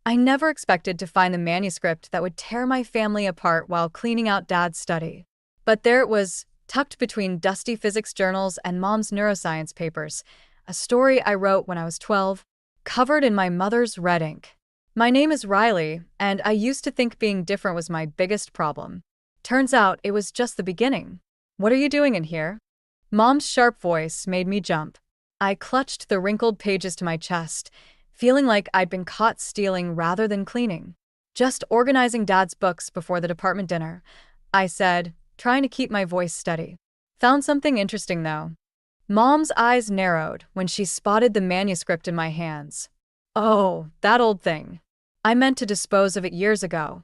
I never expected to find the manuscript that would tear my family apart while cleaning out Dad's study. But there it was, tucked between dusty physics journals and Mom's neuroscience papers, a story I wrote when I was 12, covered in my mother's red ink. My name is Riley, and I used to think being different was my biggest problem. Turns out it was just the beginning. What are you doing in here? Mom's sharp voice made me jump. I clutched the wrinkled pages to my chest, feeling like I'd been caught stealing rather than cleaning. Just organizing Dad's books before the department dinner, I said, trying to keep my voice steady. Found something interesting, though. Mom's eyes narrowed when she spotted the manuscript in my hands. Oh, that old thing. I meant to dispose of it years ago.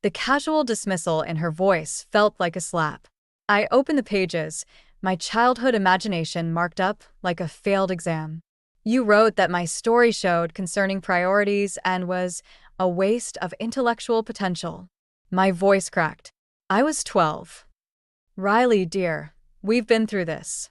The casual dismissal in her voice felt like a slap. I opened the pages, my childhood imagination marked up like a failed exam. You wrote that my story showed concerning priorities and was a waste of intellectual potential. My voice cracked. I was 12. Riley, dear, we've been through this.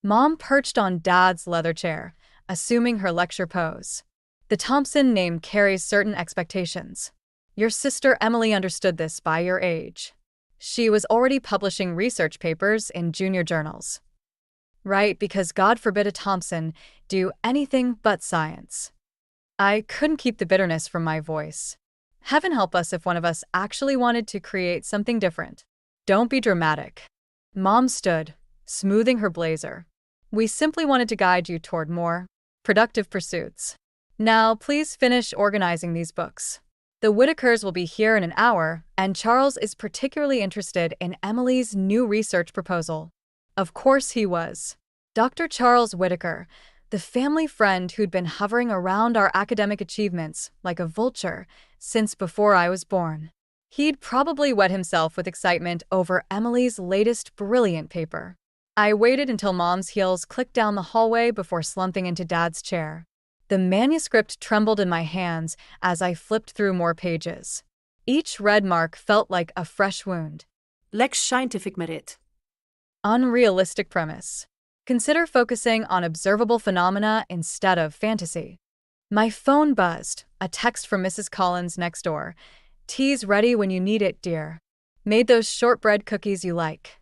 Mom perched on Dad's leather chair, assuming her lecture pose. The Thompson name carries certain expectations. Your sister Emily understood this by your age. She was already publishing research papers in junior journals. Right, because God forbid a Thompson do anything but science. I couldn't keep the bitterness from my voice. Heaven help us if one of us actually wanted to create something different. Don't be dramatic. Mom stood, smoothing her blazer. We simply wanted to guide you toward more productive pursuits. Now, please finish organizing these books. The Whitakers will be here in an hour, and Charles is particularly interested in Emily's new research proposal. Of course he was. Dr. Charles Whitaker, the family friend who'd been hovering around our academic achievements like a vulture since before I was born. He'd probably wet himself with excitement over Emily's latest brilliant paper. I waited until Mom's heels clicked down the hallway before slumping into Dad's chair. The manuscript trembled in my hands as I flipped through more pages. Each red mark felt like a fresh wound. Lex scientific merit. Unrealistic premise. Consider focusing on observable phenomena instead of fantasy. My phone buzzed, a text from Mrs. Collins next door. Tea's ready when you need it, dear. Made those shortbread cookies you like.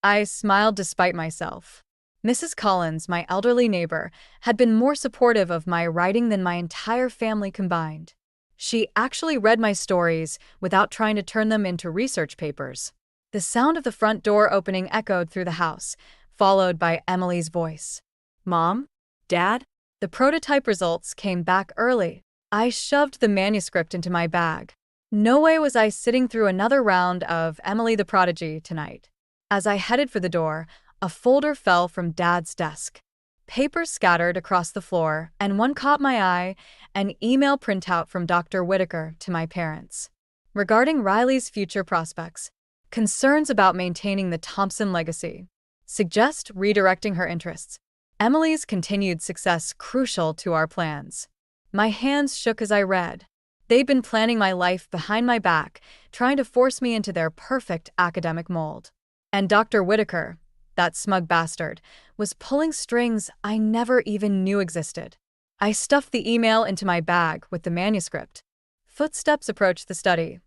I smiled despite myself. Mrs. Collins, my elderly neighbor, had been more supportive of my writing than my entire family combined. She actually read my stories without trying to turn them into research papers. The sound of the front door opening echoed through the house, followed by Emily's voice. Mom? Dad? The prototype results came back early. I shoved the manuscript into my bag. No way was I sitting through another round of Emily the Prodigy tonight. As I headed for the door, a folder fell from Dad's desk. Papers scattered across the floor, and one caught my eye, an email printout from Dr. Whitaker to my parents. Regarding Riley's future prospects, concerns about maintaining the Thompson legacy. Suggest redirecting her interests. Emily's continued success crucial to our plans. My hands shook as I read. They'd been planning my life behind my back, trying to force me into their perfect academic mold. And Dr. Whitaker, that smug bastard, was pulling strings I never even knew existed. I stuffed the email into my bag with the manuscript. Footsteps approached the study.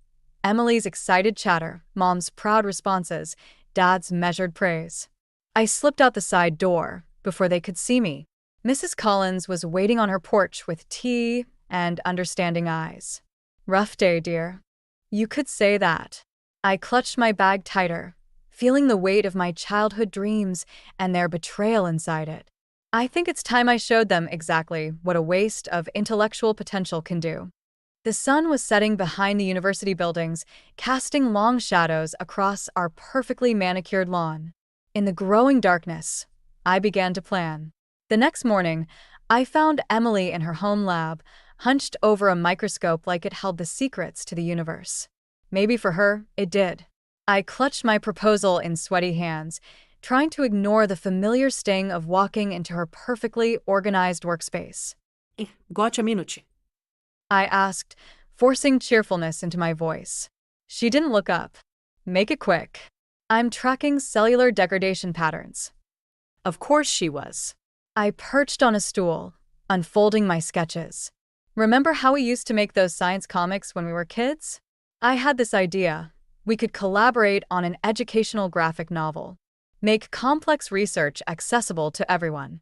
Emily's excited chatter, Mom's proud responses, Dad's measured praise. I slipped out the side door before they could see me. Mrs. Collins was waiting on her porch with tea and understanding eyes. Rough day, dear. You could say that. I clutched my bag tighter, feeling the weight of my childhood dreams and their betrayal inside it. I think it's time I showed them exactly what a waste of intellectual potential can do. The sun was setting behind the university buildings, casting long shadows across our perfectly manicured lawn. In the growing darkness, I began to plan. The next morning, I found Emily in her home lab, hunched over a microscope like it held the secrets to the universe. Maybe for her, it did. I clutched my proposal in sweaty hands, trying to ignore the familiar sting of walking into her perfectly organized workspace. Gotcha minuti. I asked, forcing cheerfulness into my voice. She didn't look up. Make it quick. I'm tracking cellular degradation patterns. Of course she was. I perched on a stool, unfolding my sketches. Remember how we used to make those science comics when we were kids? I had this idea. We could collaborate on an educational graphic novel. Make complex research accessible to everyone.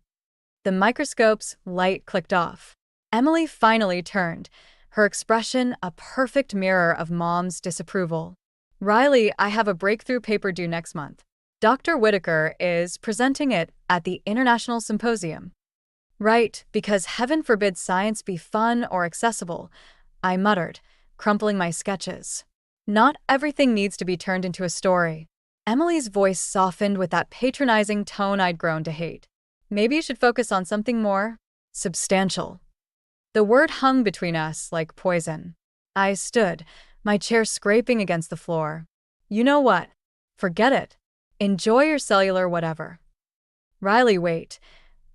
The microscope's light clicked off. Emily finally turned, her expression a perfect mirror of Mom's disapproval. Riley, I have a breakthrough paper due next month. Dr. Whitaker is presenting it at the International Symposium. Right, because heaven forbid science be fun or accessible, I muttered, crumpling my sketches. Not everything needs to be turned into a story. Emily's voice softened with that patronizing tone I'd grown to hate. Maybe you should focus on something more substantial. The word hung between us like poison. I stood, my chair scraping against the floor. You know what? Forget it. Enjoy your cellular whatever. Riley, wait.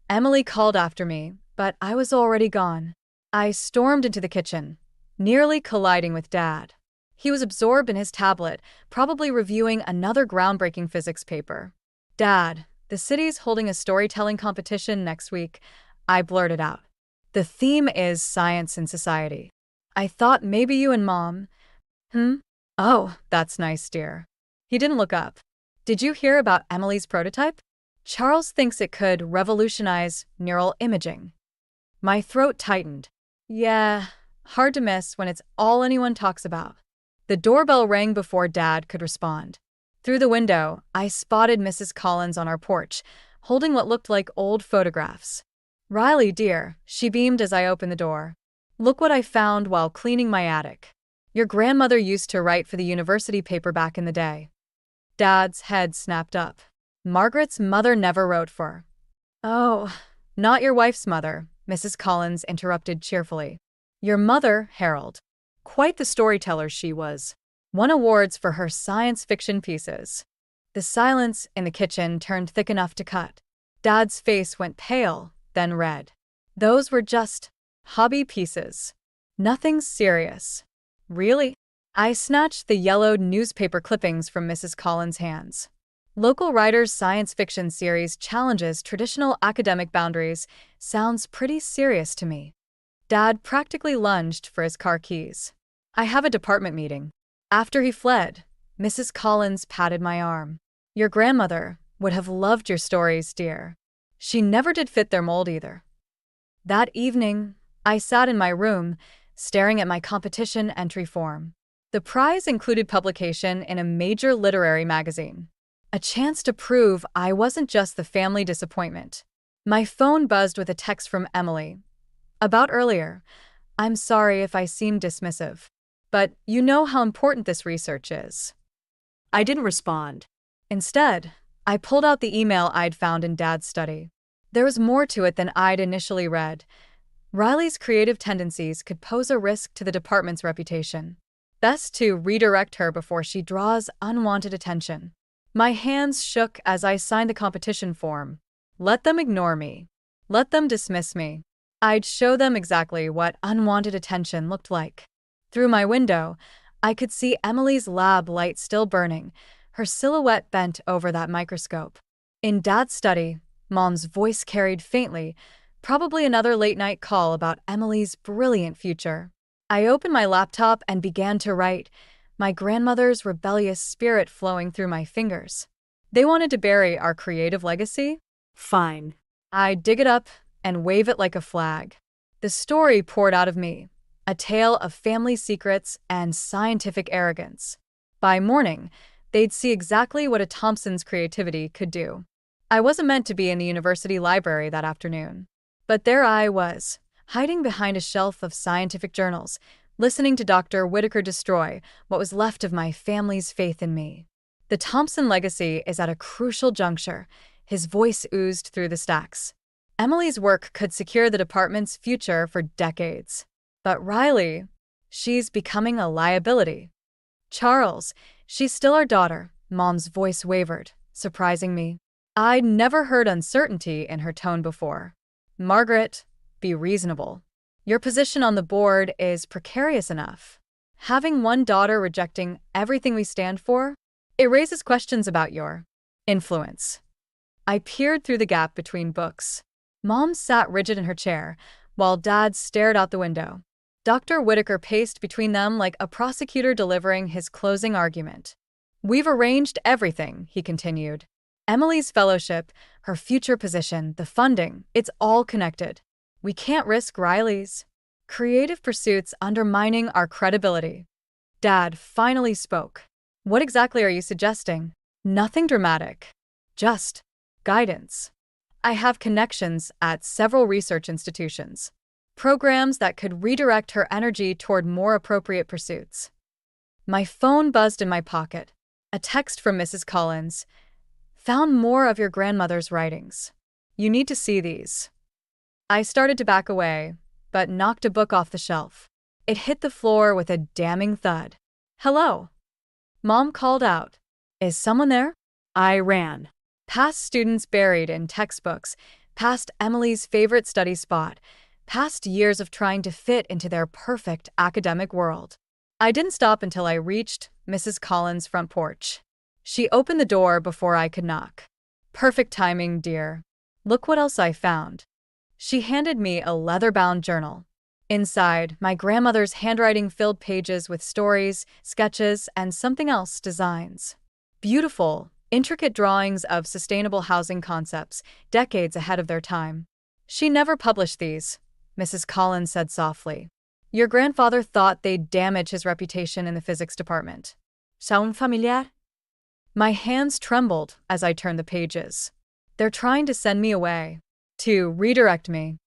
Emily called after me, but I was already gone. I stormed into the kitchen, nearly colliding with Dad. He was absorbed in his tablet, probably reviewing another groundbreaking physics paper. Dad, the city's holding a storytelling competition next week, I blurted out. The theme is science and society. I thought maybe you and Mom. Oh, that's nice, dear. He didn't look up. Did you hear about Emily's prototype? Charles thinks it could revolutionize neural imaging. My throat tightened. Yeah, hard to miss when it's all anyone talks about. The doorbell rang before Dad could respond. Through the window, I spotted Mrs. Collins on our porch, holding what looked like old photographs. Riley, dear, she beamed as I opened the door. Look what I found while cleaning my attic. Your grandmother used to write for the university paper back in the day. Dad's head snapped up. Margaret's mother never wrote for. Oh, not your wife's mother, Mrs. Collins interrupted cheerfully. Your mother, Harold. Quite the storyteller she was. Won awards for her science fiction pieces. The silence in the kitchen turned thick enough to cut. Dad's face went pale, then red. Those were just hobby pieces. Nothing serious. Really? I snatched the yellowed newspaper clippings from Mrs. Collins' hands. Local writers' science fiction series challenges traditional academic boundaries. Sounds pretty serious to me. Dad practically lunged for his car keys. I have a department meeting. After he fled, Mrs. Collins patted my arm. Your grandmother would have loved your stories, dear. She never did fit their mold either. That evening, I sat in my room, staring at my competition entry form. The prize included publication in a major literary magazine. A chance to prove I wasn't just the family disappointment. My phone buzzed with a text from Emily. About earlier. I'm sorry if I seem dismissive, but you know how important this research is. I didn't respond. Instead, I pulled out the email I'd found in Dad's study. There was more to it than I'd initially read. Riley's creative tendencies could pose a risk to the department's reputation. Best to redirect her before she draws unwanted attention. My hands shook as I signed the competition form. Let them ignore me. Let them dismiss me. I'd show them exactly what unwanted attention looked like. Through my window, I could see Emily's lab light still burning, her silhouette bent over that microscope. In Dad's study, Mom's voice carried faintly, probably another late-night call about Emily's brilliant future. I opened my laptop and began to write, my grandmother's rebellious spirit flowing through my fingers. They wanted to bury our creative legacy? Fine. I'd dig it up and wave it like a flag. The story poured out of me, a tale of family secrets and scientific arrogance. By morning, they'd see exactly what a Thompson's creativity could do. I wasn't meant to be in the university library that afternoon. But there I was, hiding behind a shelf of scientific journals, listening to Dr. Whitaker destroy what was left of my family's faith in me. The Thompson legacy is at a crucial juncture. His voice oozed through the stacks. Emily's work could secure the department's future for decades. But Riley, she's becoming a liability. Charles, she's still our daughter, Mom's voice wavered, surprising me. I'd never heard uncertainty in her tone before. Margaret, be reasonable. Your position on the board is precarious enough. Having one daughter rejecting everything we stand for, it raises questions about your influence. I peered through the gap between books. Mom sat rigid in her chair, while Dad stared out the window. Dr. Whitaker paced between them like a prosecutor delivering his closing argument. "We've arranged everything," he continued. "Emily's fellowship, her future position, the funding, it's all connected. We can't risk Riley's creative pursuits undermining our credibility." Dad finally spoke. "What exactly are you suggesting?" "Nothing dramatic. Just guidance. I have connections at several research institutions. Programs that could redirect her energy toward more appropriate pursuits." My phone buzzed in my pocket. A text from Mrs. Collins. "Found more of your grandmother's writings. You need to see these." I started to back away, but knocked a book off the shelf. It hit the floor with a damning thud. "Hello," Mom called out. "Is someone there?" I ran. Past students buried in textbooks, past Emily's favorite study spot, past years of trying to fit into their perfect academic world. I didn't stop until I reached Mrs. Collins' front porch. She opened the door before I could knock. "Perfect timing, dear. Look what else I found." She handed me a leather-bound journal. Inside, my grandmother's handwriting filled pages with stories, sketches, and something else designs. Beautiful, intricate drawings of sustainable housing concepts, decades ahead of their time. "She never published these," Mrs. Collins said softly. "Your grandfather thought they'd damage his reputation in the physics department." "Sound familiar?" My hands trembled as I turned the pages. "They're trying to send me away. To redirect me."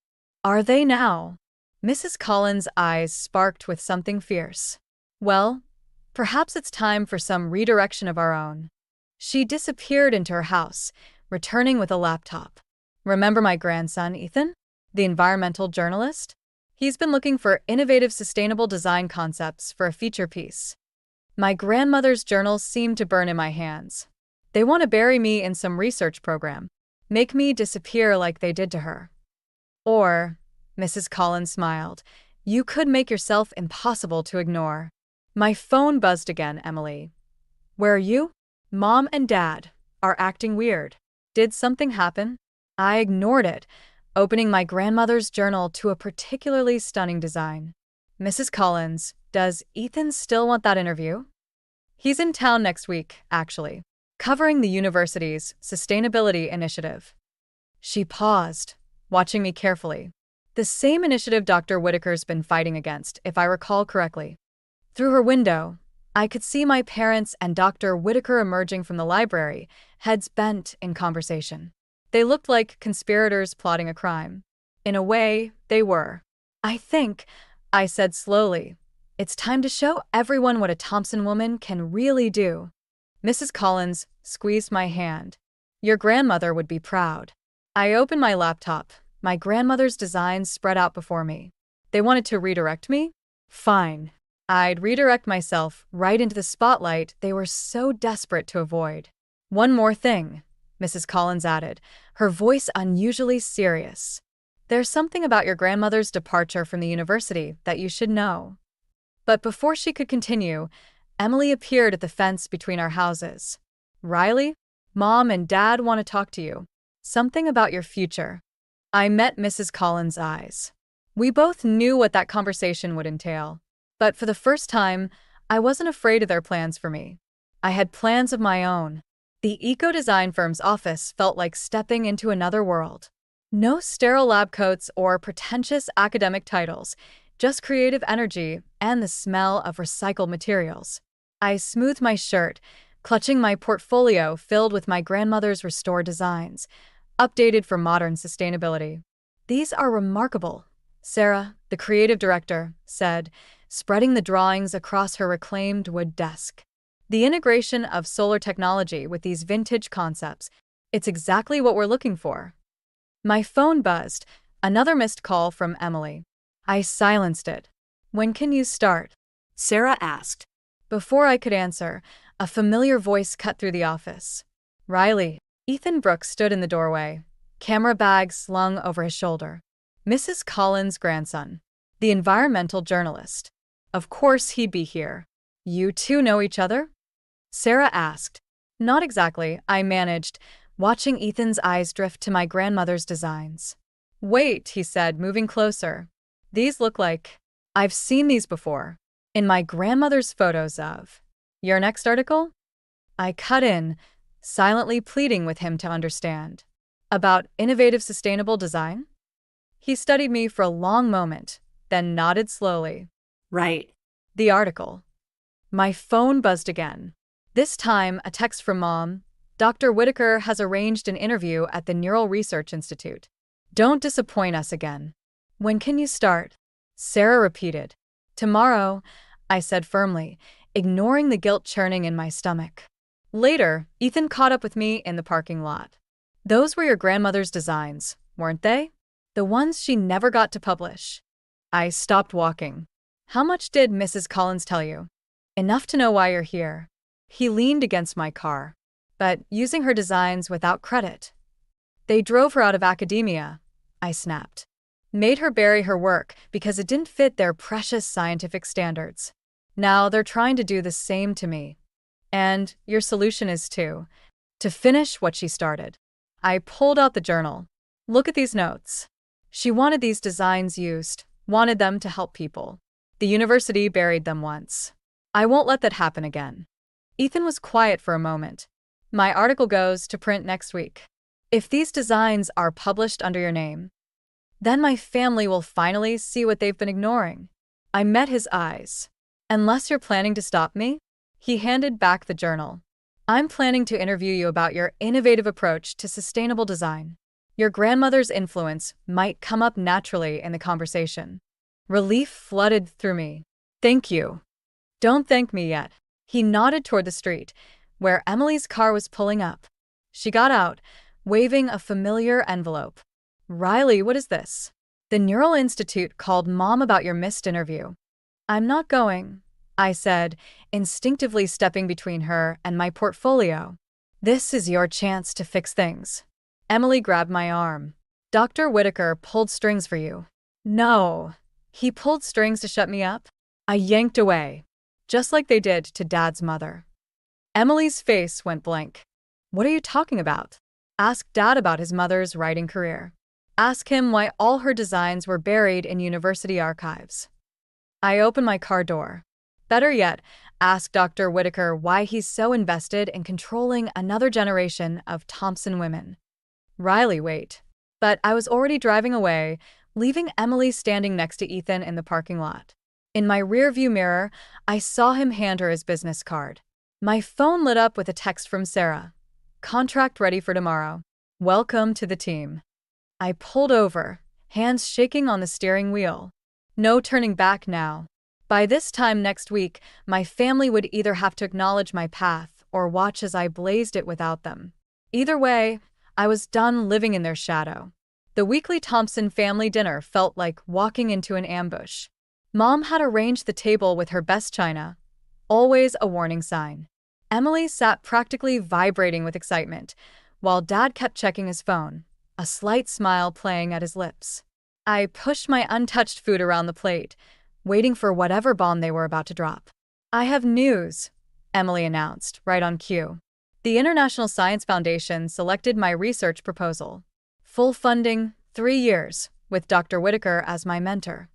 "Are they now?" Mrs. Collins' eyes sparked with something fierce. "Well, perhaps it's time for some redirection of our own." She disappeared into her house, returning with a laptop. "Remember my grandson, Ethan? The environmental journalist? He's been looking for innovative sustainable design concepts for a feature piece." My grandmother's journals seemed to burn in my hands. "They want to bury me in some research program, make me disappear like they did to her. Or," Mrs. Collins smiled, "you could make yourself impossible to ignore." My phone buzzed again, "Emily. Where are you?" "Mom and Dad are acting weird." "Did something happen?" I ignored it, opening my grandmother's journal to a particularly stunning design. "Mrs. Collins, does Ethan still want that interview?" "He's in town next week, actually, covering the university's sustainability initiative." She paused, watching me carefully. "The same initiative Dr. Whitaker's been fighting against, if I recall correctly." Through her window, I could see my parents and Dr. Whitaker emerging from the library, heads bent in conversation. They looked like conspirators plotting a crime. In a way, they were. "I think," I said slowly, "it's time to show everyone what a Thompson woman can really do." Mrs. Collins squeezed my hand. "Your grandmother would be proud." I opened my laptop. My grandmother's designs spread out before me. They wanted to redirect me? Fine. I'd redirect myself right into the spotlight they were so desperate to avoid. "One more thing," Mrs. Collins added, her voice unusually serious. "There's something about your grandmother's departure from the university that you should know." But before she could continue, Emily appeared at the fence between our houses. "Riley, Mom and Dad want to talk to you. Something about your future." I met Mrs. Collins' eyes. We both knew what that conversation would entail. But for the first time, I wasn't afraid of their plans for me. I had plans of my own. The eco-design firm's office felt like stepping into another world. No sterile lab coats or pretentious academic titles, just creative energy and the smell of recycled materials. I smoothed my shirt, clutching my portfolio filled with my grandmother's restored designs, updated for modern sustainability. "These are remarkable," Sarah, the creative director, said, spreading the drawings across her reclaimed wood desk. "The integration of solar technology with these vintage concepts, it's exactly what we're looking for." My phone buzzed, another missed call from Emily. I silenced it. "When can you start?" Sarah asked. Before I could answer, a familiar voice cut through the office. "Riley." Ethan Brooks stood in the doorway, camera bag slung over his shoulder. Mrs. Collins' grandson, the environmental journalist. Of course he'd be here. "You two know each other?" Sarah asked. "Not exactly," I managed, watching Ethan's eyes drift to my grandmother's designs. Wait, he said, moving closer. These look like… I've seen these before. In my grandmother's photos of… Your next article? I cut in, silently pleading with him to understand. About innovative sustainable design? He studied me for a long moment, then nodded slowly. Right. The article. My phone buzzed again. This time, a text from Mom. Dr. Whitaker has arranged an interview at the Neural Research Institute. Don't disappoint us again. When can you start? Sarah repeated. Tomorrow, I said firmly, ignoring the guilt churning in my stomach. Later, Ethan caught up with me in the parking lot. Those were your grandmother's designs, weren't they? The ones she never got to publish. I stopped walking. How much did Mrs. Collins tell you? Enough to know why you're here. He leaned against my car. But using her designs without credit. They drove her out of academia, I snapped. Made her bury her work because it didn't fit their precious scientific standards. Now they're trying to do the same to me. And your solution is to finish what she started. I pulled out the journal. Look at these notes. She wanted these designs used, wanted them to help people. The university buried them once. I won't let that happen again. Ethan was quiet for a moment. My article goes to print next week. If these designs are published under your name, then my family will finally see what they've been ignoring. I met his eyes. Unless you're planning to stop me? He handed back the journal. I'm planning to interview you about your innovative approach to sustainable design. Your grandmother's influence might come up naturally in the conversation. Relief flooded through me. Thank you. Don't thank me yet. He nodded toward the street, where Emily's car was pulling up. She got out, waving a familiar envelope. Riley, what is this? The Neural Institute called Mom about your missed interview. I'm not going, I said, instinctively stepping between her and my portfolio. This is your chance to fix things. Emily grabbed my arm. Dr. Whitaker pulled strings for you. No. He pulled strings to shut me up? I yanked away, just like they did to Dad's mother. Emily's face went blank. What are you talking about? Ask Dad about his mother's writing career. Ask him why all her designs were buried in university archives. I opened my car door. Better yet, ask Dr. Whitaker why he's so invested in controlling another generation of Thompson women. Riley, wait. But I was already driving away, leaving Emily standing next to Ethan in the parking lot. In my rearview mirror, I saw him hand her his business card. My phone lit up with a text from Sarah. Contract ready for tomorrow. Welcome to the team. I pulled over, hands shaking on the steering wheel. No turning back now. By this time next week, my family would either have to acknowledge my path or watch as I blazed it without them. Either way, I was done living in their shadow. The weekly Thompson family dinner felt like walking into an ambush. Mom had arranged the table with her best china, always a warning sign. Emily sat practically vibrating with excitement, while Dad kept checking his phone, a slight smile playing at his lips. I pushed my untouched food around the plate, waiting for whatever bomb they were about to drop. I have news, Emily announced, right on cue. The International Science Foundation selected my research proposal. Full funding, 3 years, with Dr. Whitaker as my mentor.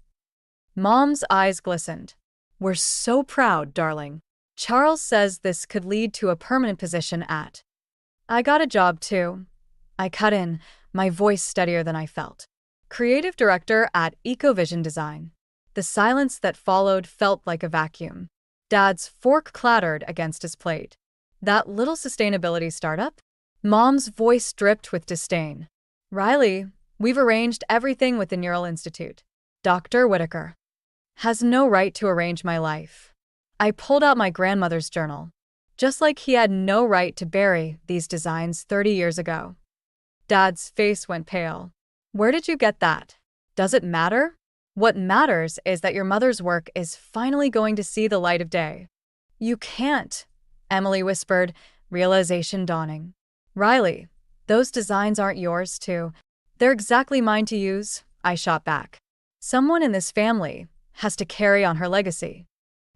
Mom's eyes glistened. We're so proud, darling. Charles says this could lead to a permanent position at… I got a job too. I cut in, my voice steadier than I felt. Creative director at Ecovision Design. The silence that followed felt like a vacuum. Dad's fork clattered against his plate. That little sustainability startup? Mom's voice dripped with disdain. Riley, we've arranged everything with the Neural Institute. Dr. Whitaker has no right to arrange my life. I pulled out my grandmother's journal. Just like he had no right to bury these designs 30 years ago. Dad's face went pale. Where did you get that? Does it matter? What matters is that your mother's work is finally going to see the light of day. You can't, Emily whispered, realization dawning. Riley, those designs aren't yours too. They're exactly mine to use, I shot back. Someone in this family has to carry on her legacy.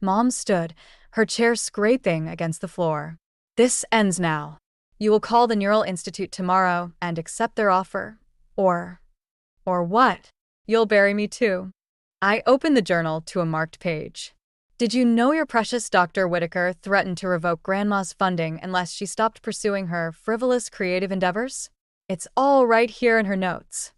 Mom stood, her chair scraping against the floor. This ends now. You will call the Neural Institute tomorrow and accept their offer, or… Or what? You'll bury me too. I opened the journal to a marked page. Did you know your precious Dr. Whitaker threatened to revoke Grandma's funding unless she stopped pursuing her frivolous creative endeavors? It's all right here in her notes.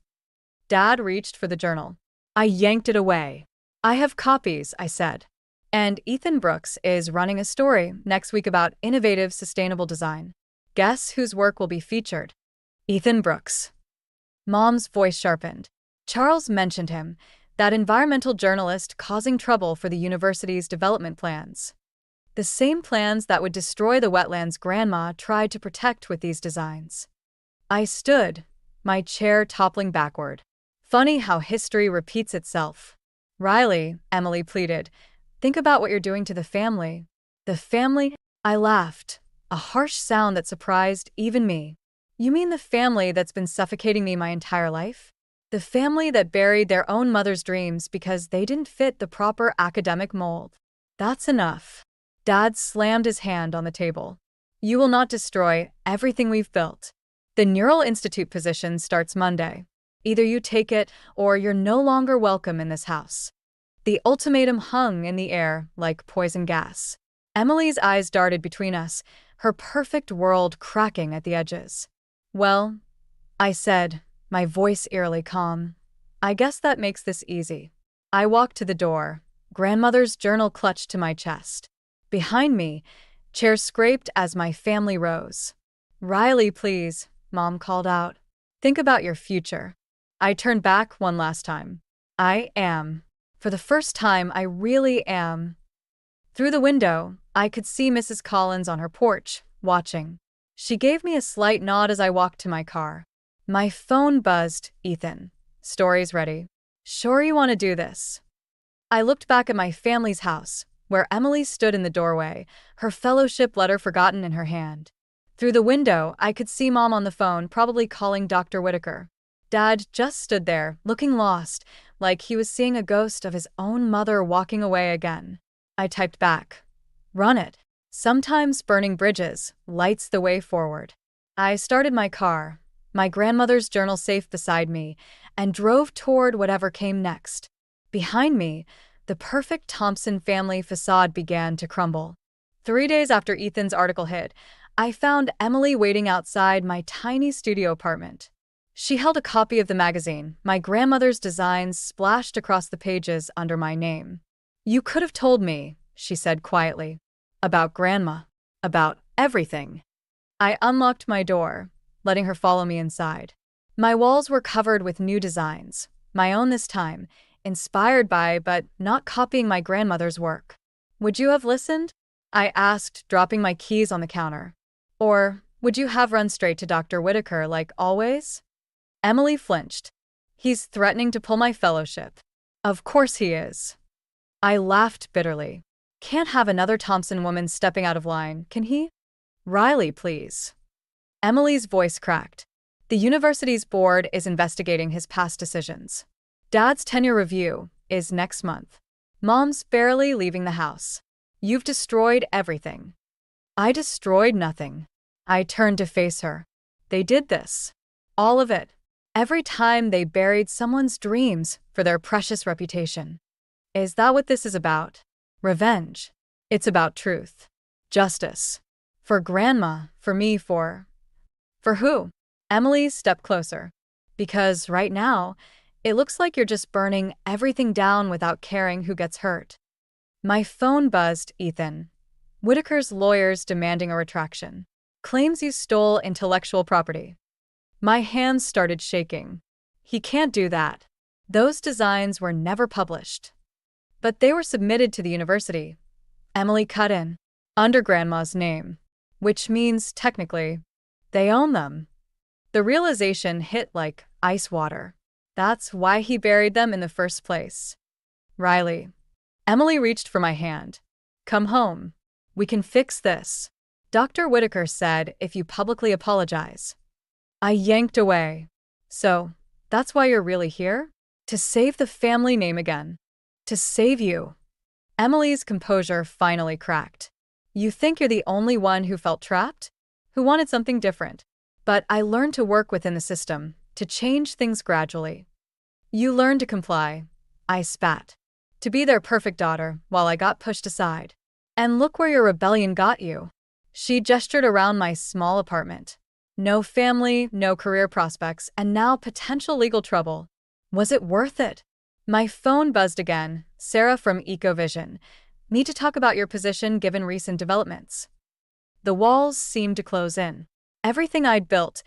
Dad reached for the journal. I yanked it away. I have copies, I said. And Ethan Brooks is running a story next week about innovative, sustainable design. Guess whose work will be featured? Ethan Brooks. Mom's voice sharpened. Charles mentioned him, that environmental journalist causing trouble for the university's development plans. The same plans that would destroy the wetlands Grandma tried to protect with these designs. I stood, my chair toppling backward. Funny how history repeats itself. Riley, Emily pleaded, think about what you're doing to the family. The family? I laughed, a harsh sound that surprised even me. You mean the family that's been suffocating me my entire life? The family that buried their own mother's dreams because they didn't fit the proper academic mold. That's enough. Dad slammed his hand on the table. You will not destroy everything we've built. The Neural Institute position starts Monday. Either you take it or you're no longer welcome in this house. The ultimatum hung in the air like poison gas. Emily's eyes darted between us, her perfect world cracking at the edges. Well, I said, my voice eerily calm. I guess that makes this easy. I walked to the door, Grandmother's journal clutched to my chest. Behind me, chairs scraped as my family rose. Riley, please, Mom called out. Think about your future. I turned back one last time. I am. For the first time, I really am. Through the window, I could see Mrs. Collins on her porch, watching. She gave me a slight nod as I walked to my car. My phone buzzed. Ethan. Story's ready. Sure you want to do this? I looked back at my family's house, where Emily stood in the doorway, her fellowship letter forgotten in her hand. Through the window, I could see Mom on the phone, probably calling Dr. Whitaker. Dad just stood there, looking lost, like he was seeing a ghost of his own mother walking away again. I typed back. Run it. Sometimes burning bridges lights the way forward. I started my car, my grandmother's journal safe beside me, and drove toward whatever came next. Behind me, the perfect Thompson family facade began to crumble. 3 days after Ethan's article hit, I found Emily waiting outside my tiny studio apartment. She held a copy of the magazine, my grandmother's designs splashed across the pages under my name. You could have told me, she said quietly, about Grandma, about everything. I unlocked my door, letting her follow me inside. My walls were covered with new designs, my own this time, inspired by but not copying my grandmother's work. Would you have listened? I asked, dropping my keys on the counter. Or would you have run straight to Dr. Whitaker like always? Emily flinched. He's threatening to pull my fellowship. Of course he is. I laughed bitterly. Can't have another Thompson woman stepping out of line, can he? Riley, please. Emily's voice cracked. The university's board is investigating his past decisions. Dad's tenure review is next month. Mom's barely leaving the house. You've destroyed everything. I destroyed nothing. I turned to face her. They did this. All of it. Every time they buried someone's dreams for their precious reputation. Is that what this is about? Revenge. It's about truth. Justice. For Grandma, for me, for who? Emily stepped closer. Because right now, it looks like you're just burning everything down without caring who gets hurt. My phone buzzed. Ethan. Whitaker's lawyers demanding a retraction. Claims you stole intellectual property. My hands started shaking. He can't do that. Those designs were never published. But they were submitted to the university. Emily cut in. Under Grandma's name. Which means, technically, they own them. The realization hit like ice water. That's why he buried them in the first place. Riley. Emily reached for my hand. Come home. We can fix this. Dr. Whitaker said if you publicly apologize. I yanked away. So, that's why you're really here? To save the family name again. To save you. Emily's composure finally cracked. You think you're the only one who felt trapped? Who wanted something different? But I learned to work within the system, to change things gradually. You learn to comply. I spat. To be their perfect daughter while I got pushed aside. And look where your rebellion got you. She gestured around my small apartment. No family, no career prospects, and now potential legal trouble. Was it worth it? My phone buzzed again. Sarah from EcoVision. Need to talk about your position given recent developments. The walls seemed to close in. Everything I'd built,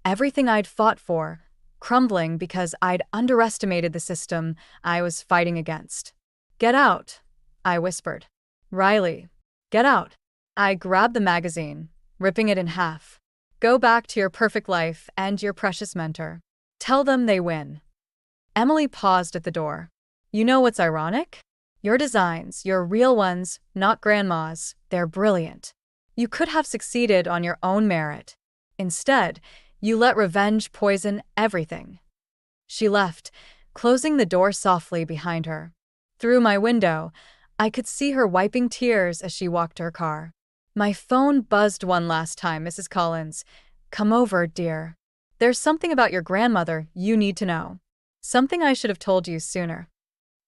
everything I'd fought for, crumbling because I'd underestimated the system I was fighting against. Get out, I whispered. Riley, get out. I grabbed the magazine, ripping it in half. Go back to your perfect life and your precious mentor. Tell them they win. Emily paused at the door. You know what's ironic? Your designs, your real ones, not grandma's, they're brilliant. You could have succeeded on your own merit. Instead, you let revenge poison everything. She left, closing the door softly behind her. Through my window, I could see her wiping tears as she walked to her car. My phone buzzed one last time, Mrs. Collins. Come over, dear. There's something about your grandmother you need to know. Something I should have told you sooner.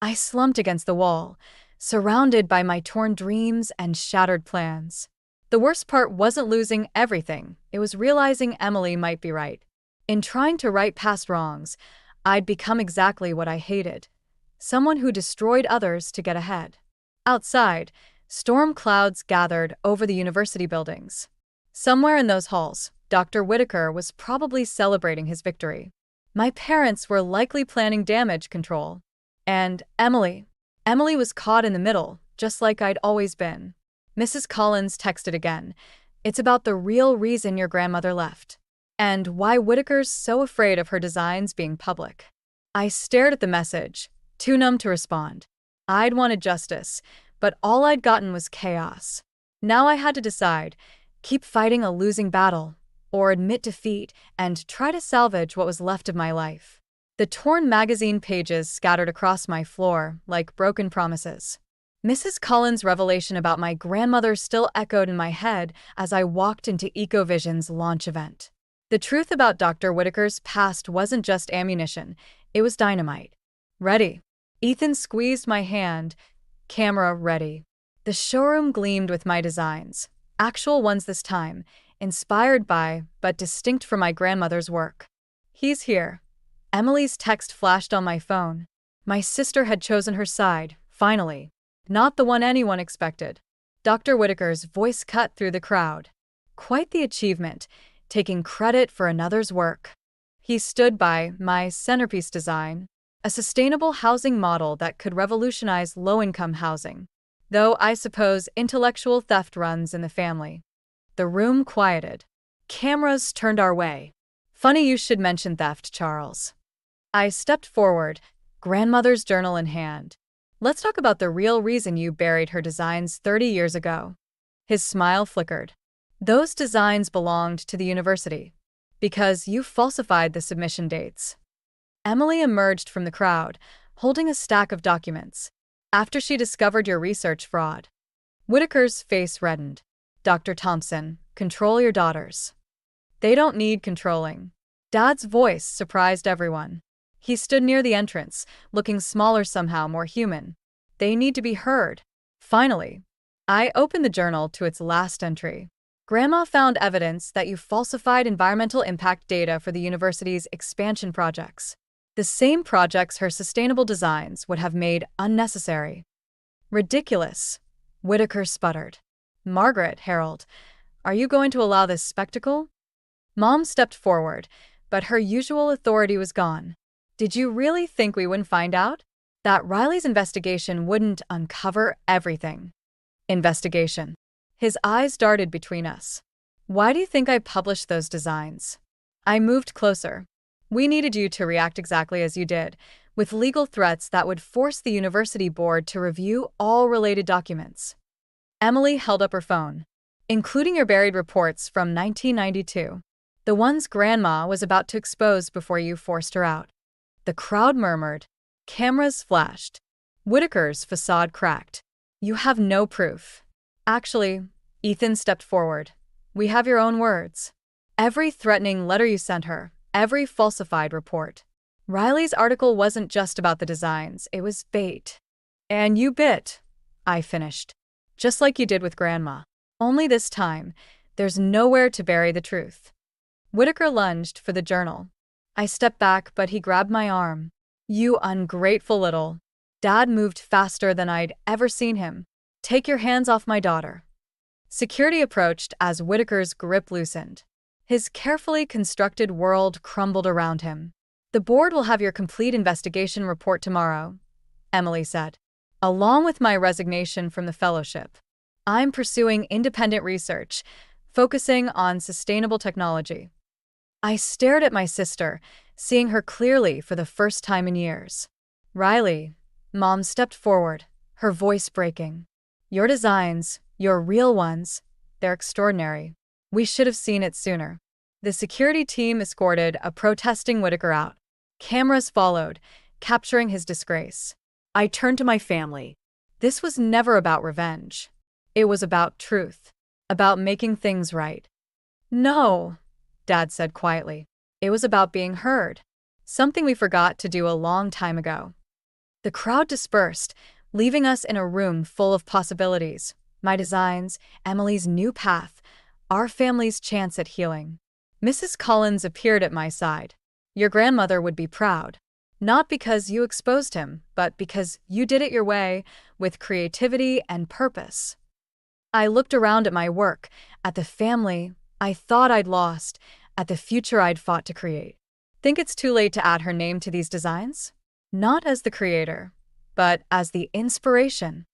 I slumped against the wall, surrounded by my torn dreams and shattered plans. The worst part wasn't losing everything, it was realizing Emily might be right. In trying to right past wrongs, I'd become exactly what I hated. Someone who destroyed others to get ahead. Outside, storm clouds gathered over the university buildings. Somewhere in those halls, Dr. Whitaker was probably celebrating his victory. My parents were likely planning damage control. And Emily was caught in the middle, just like I'd always been. Mrs. Collins texted again. It's about the real reason your grandmother left. And why Whitaker's so afraid of her designs being public. I stared at the message, too numb to respond. I'd wanted justice, but all I'd gotten was chaos. Now I had to decide, keep fighting a losing battle, or admit defeat and try to salvage what was left of my life. The torn magazine pages scattered across my floor like broken promises. Mrs. Collins' revelation about my grandmother still echoed in my head as I walked into EcoVision's launch event. The truth about Dr. Whitaker's past wasn't just ammunition, it was dynamite. Ready. Ethan squeezed my hand, camera ready. The showroom gleamed with my designs, actual ones this time, inspired by, but distinct from my grandmother's work. He's here. Emily's text flashed on my phone. My sister had chosen her side, finally. Not the one anyone expected. Dr. Whitaker's voice cut through the crowd. Quite the achievement, taking credit for another's work. He stood by my centerpiece design, a sustainable housing model that could revolutionize low-income housing. Though I suppose intellectual theft runs in the family. The room quieted. Cameras turned our way. Funny you should mention theft, Charles. I stepped forward, grandmother's journal in hand. Let's talk about the real reason you buried her designs 30 years ago. His smile flickered. Those designs belonged to the university. Because you falsified the submission dates. Emily emerged from the crowd, holding a stack of documents. After she discovered your research fraud. Whitaker's face reddened. Dr. Thompson, control your daughters. They don't need controlling. Dad's voice surprised everyone. He stood near the entrance, looking smaller somehow, more human. They need to be heard. Finally, I opened the journal to its last entry. Grandma found evidence that you falsified environmental impact data for the university's expansion projects. The same projects her sustainable designs would have made unnecessary. Ridiculous, Whitaker sputtered. Margaret, Harold, are you going to allow this spectacle? Mom stepped forward, but her usual authority was gone. Did you really think we wouldn't find out? That Riley's investigation wouldn't uncover everything. Investigation. His eyes darted between us. Why do you think I published those designs? I moved closer. We needed you to react exactly as you did, with legal threats that would force the university board to review all related documents. Emily held up her phone. Including your buried reports from 1992. The ones Grandma was about to expose before you forced her out. The crowd murmured. Cameras flashed. Whitaker's facade cracked. You have no proof. Actually, Ethan stepped forward. We have your own words. Every threatening letter you sent her, every falsified report. Riley's article wasn't just about the designs, it was bait. And you bit, I finished. Just like you did with Grandma. Only this time, there's nowhere to bury the truth. Whitaker lunged for the journal. I stepped back, but he grabbed my arm. You ungrateful little. Dad moved faster than I'd ever seen him. Take your hands off my daughter. Security approached as Whitaker's grip loosened. His carefully constructed world crumbled around him. The board will have your complete investigation report tomorrow, Emily said, along with my resignation from the fellowship. I'm pursuing independent research, focusing on sustainable technology. I stared at my sister, seeing her clearly for the first time in years. Riley, Mom stepped forward, her voice breaking. Your designs, your real ones, they're extraordinary. We should have seen it sooner. The security team escorted a protesting Whitaker out. Cameras followed, capturing his disgrace. I turned to my family. This was never about revenge. It was about truth, about making things right. No, Dad said quietly. It was about being heard, something we forgot to do a long time ago. The crowd dispersed, leaving us in a room full of possibilities. My designs, Emily's new path, our family's chance at healing. Mrs. Collins appeared at my side. Your grandmother would be proud. Not because you exposed him, but because you did it your way, with creativity and purpose. I looked around at my work, at the family I thought I'd lost, at the future I'd fought to create. Think it's too late to add her name to these designs? Not as the creator, but as the inspiration.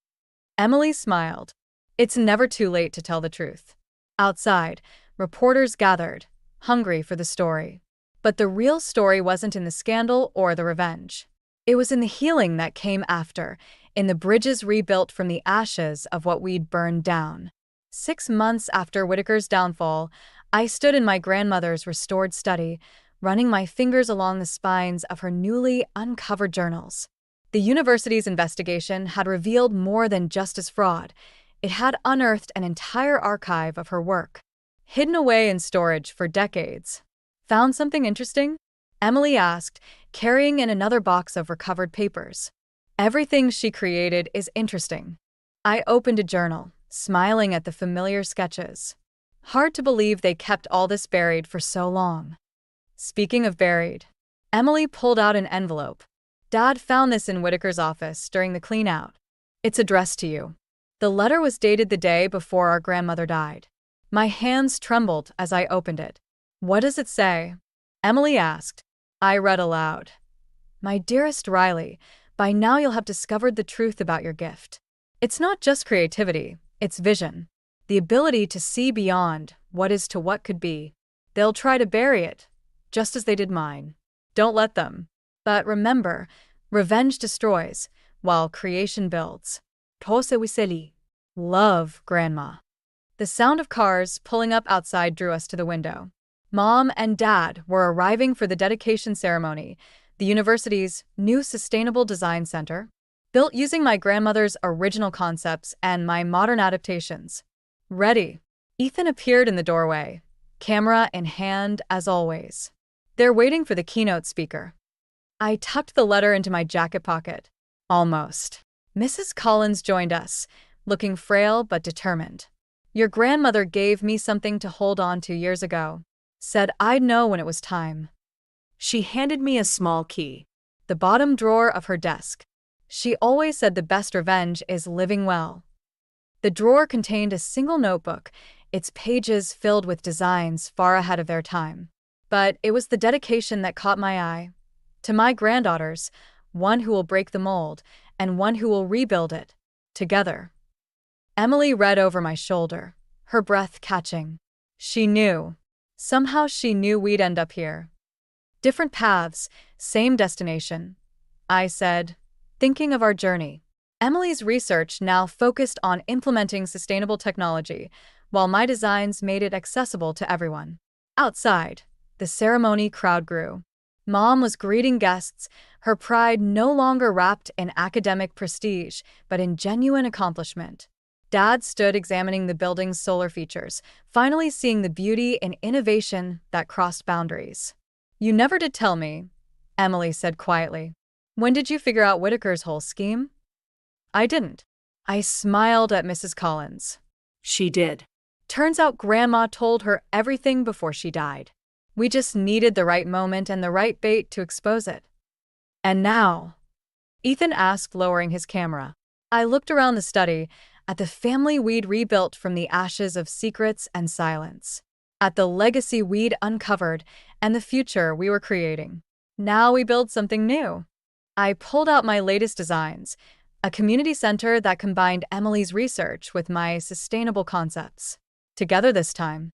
Emily smiled. It's never too late to tell the truth. Outside, reporters gathered, hungry for the story. But the real story wasn't in the scandal or the revenge. It was in the healing that came after, in the bridges rebuilt from the ashes of what we'd burned down. 6 months after Whitaker's downfall, I stood in my grandmother's restored study, running my fingers along the spines of her newly uncovered journals. The university's investigation had revealed more than justice fraud. It had unearthed an entire archive of her work, hidden away in storage for decades. Found something interesting? Emily asked, carrying in another box of recovered papers. Everything she created is interesting. I opened a journal, smiling at the familiar sketches. Hard to believe they kept all this buried for so long. Speaking of buried, Emily pulled out an envelope. Dad found this in Whitaker's office during the clean-out. It's addressed to you. The letter was dated the day before our grandmother died. My hands trembled as I opened it. What does it say? Emily asked. I read aloud. My dearest Riley, by now you'll have discovered the truth about your gift. It's not just creativity, it's vision. The ability to see beyond what is to what could be. They'll try to bury it, just as they did mine. Don't let them. But remember, revenge destroys, while creation builds. Tose wiseli. Love, Grandma. The sound of cars pulling up outside drew us to the window. Mom and Dad were arriving for the dedication ceremony, the university's new Sustainable Design Center, built using my grandmother's original concepts and my modern adaptations. Ready. Ethan appeared in the doorway, camera in hand as always. They're waiting for the keynote speaker. I tucked the letter into my jacket pocket. Almost. Mrs. Collins joined us, looking frail but determined. Your grandmother gave me something to hold on to years ago. Said I'd know when it was time. She handed me a small key. The bottom drawer of her desk. She always said the best revenge is living well. The drawer contained a single notebook, its pages filled with designs far ahead of their time. But it was the dedication that caught my eye. To my granddaughters, one who will break the mold, and one who will rebuild it, together. Emily read over my shoulder, her breath catching. She knew. Somehow she knew we'd end up here. Different paths, same destination. I said, thinking of our journey. Emily's research now focused on implementing sustainable technology, while my designs made it accessible to everyone. Outside, the ceremony crowd grew. Mom was greeting guests, her pride no longer wrapped in academic prestige, but in genuine accomplishment. Dad stood examining the building's solar features, finally seeing the beauty and innovation that crossed boundaries. You never did tell me, Emily said quietly. When did you figure out Whitaker's whole scheme? I didn't. I smiled at Mrs. Collins. She did. Turns out Grandma told her everything before she died. We just needed the right moment and the right bait to expose it. And now? Ethan asked, lowering his camera. I looked around the study, at the family we'd rebuilt from the ashes of secrets and silence, at the legacy we'd uncovered and the future we were creating. Now we build something new. I pulled out my latest designs, a community center that combined Emily's research with my sustainable concepts. Together this time.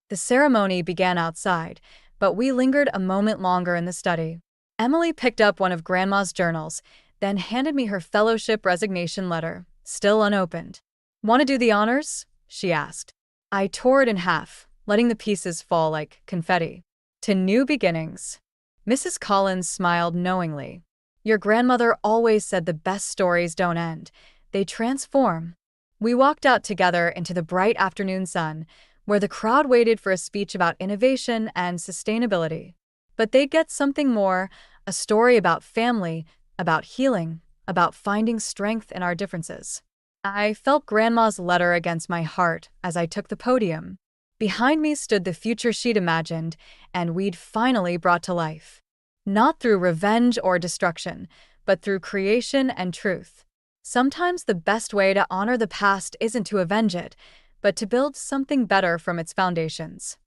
The ceremony began outside, but we lingered a moment longer in the study. Emily picked up one of Grandma's journals, then handed me her fellowship resignation letter, still unopened. Want to do the honors? She asked. I tore it in half, letting the pieces fall like confetti. To new beginnings. Mrs. Collins smiled knowingly. Your grandmother always said the best stories don't end. They transform. We walked out together into the bright afternoon sun, where the crowd waited for a speech about innovation and sustainability. But they'd get something more, a story about family, about healing, about finding strength in our differences. I felt Grandma's letter against my heart as I took the podium. Behind me stood the future she'd imagined, and we'd finally brought to life. Not through revenge or destruction, but through creation and truth. Sometimes the best way to honor the past isn't to avenge it, but to build something better from its foundations.